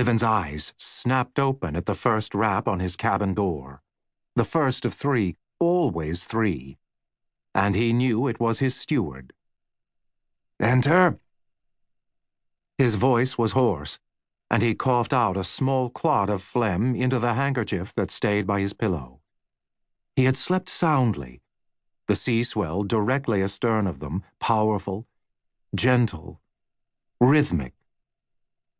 Bliven's eyes snapped open at the first rap on his cabin door. The first of three, always three. And he knew it was his steward. "Enter." His voice was hoarse, and he coughed out a small clot of phlegm into the handkerchief that stayed by his pillow. He had slept soundly, the sea swell directly astern of them, powerful, gentle, rhythmic.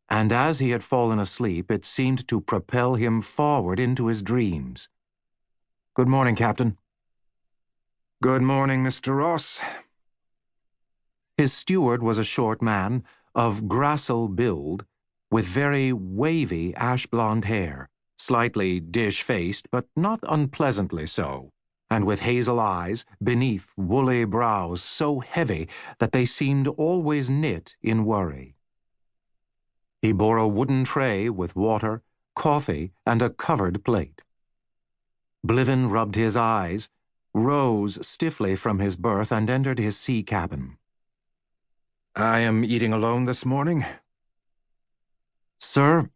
And as he had fallen asleep, it seemed to propel him forward into his dreams. "Good morning, Captain." "Good morning, Mr. Ross." His steward was a short man, of gracile build, with very wavy ash-blonde hair, slightly dish-faced, but not unpleasantly so, and with hazel eyes beneath woolly brows so heavy that they seemed always knit in worry. He bore a wooden tray with water, coffee, and a covered plate. Bliven rubbed his eyes, rose stiffly from his berth, and entered his sea cabin. "I am eating alone this morning." "Sir?"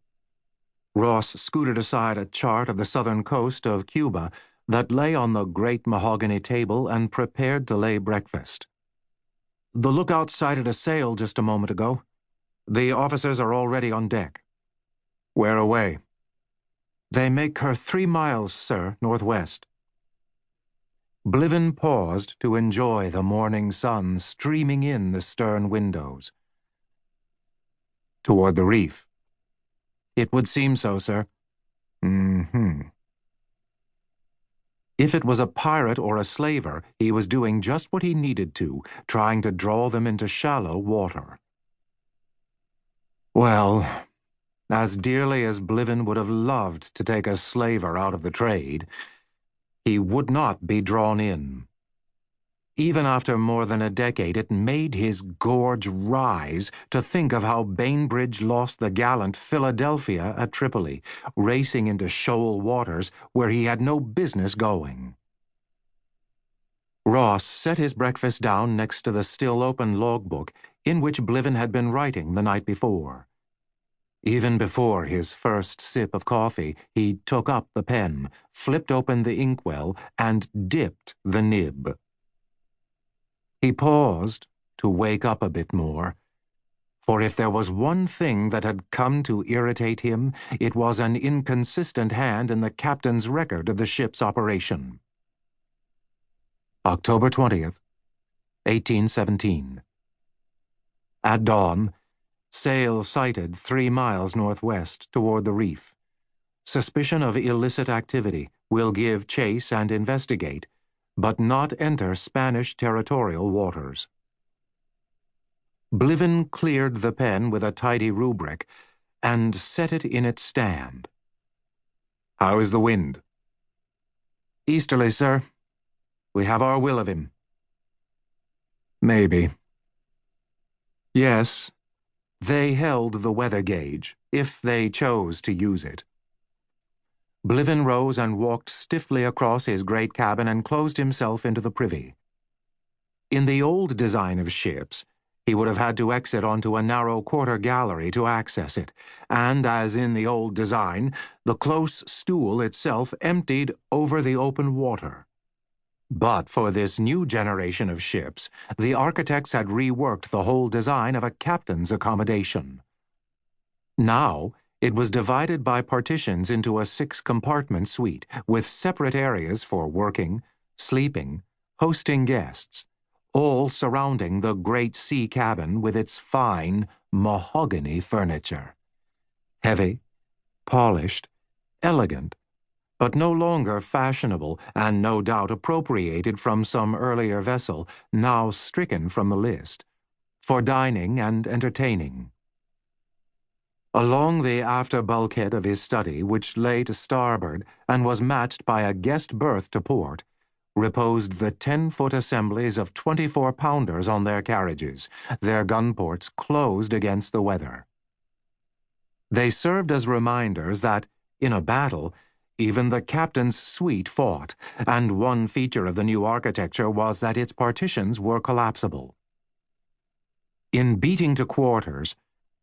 Ross scooted aside a chart of the southern coast of Cuba that lay on the great mahogany table and prepared to lay breakfast. "The lookout sighted a sail just a moment ago. The officers are already on deck." "Where away?" "They make her 3 miles, sir, northwest." Bliven paused to enjoy the morning sun streaming in the stern windows. "Toward the reef?" "It would seem so, sir." If it was a pirate or a slaver, he was doing just what he needed to, trying to draw them into shallow water. Well, as dearly as Bliven would have loved to take a slaver out of the trade, he would not be drawn in. Even after more than a decade, it made his gorge rise to think of how Bainbridge lost the gallant Philadelphia at Tripoli, racing into shoal waters where he had no business going. Ross set his breakfast down next to the still-open logbook in which Bliven had been writing the night before. Even before his first sip of coffee, he took up the pen, flipped open the inkwell, and dipped the nib. He paused to wake up a bit more, for if there was one thing that had come to irritate him, it was an inconsistent hand in the captain's record of the ship's operation. October 20th, 1817. At dawn, sail sighted 3 miles northwest toward the reef. Suspicion of illicit activity. Will give chase and investigate, but not enter Spanish territorial waters. Bliven cleared the pen with a tidy rubric and set it in its stand. "How is the wind?" "Easterly, sir. We have our will of him." "Maybe." Yes, they held the weather gauge, if they chose to use it. Bliven rose and walked stiffly across his great cabin and closed himself into the privy. In the old design of ships, he would have had to exit onto a narrow quarter gallery to access it, and, as in the old design, the close stool itself emptied over the open water. But for this new generation of ships, the architects had reworked the whole design of a captain's accommodation. Now, it was divided by partitions into a 6-compartment suite, with separate areas for working, sleeping, hosting guests, all surrounding the great sea cabin with its fine mahogany furniture. Heavy, polished, elegant, but no longer fashionable and no doubt appropriated from some earlier vessel, now stricken from the list, for dining and entertaining. Along the after bulkhead of his study, which lay to starboard and was matched by a guest berth to port, reposed the 10-foot assemblies of 24-pounders on their carriages, their gun-ports closed against the weather. They served as reminders that, in a battle, even the captain's suite fought, and one feature of the new architecture was that its partitions were collapsible. In beating to quarters,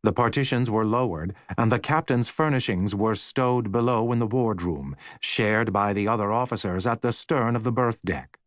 The partitions were lowered, and the captain's furnishings were stowed below in the wardroom, shared by the other officers at the stern of the berth deck.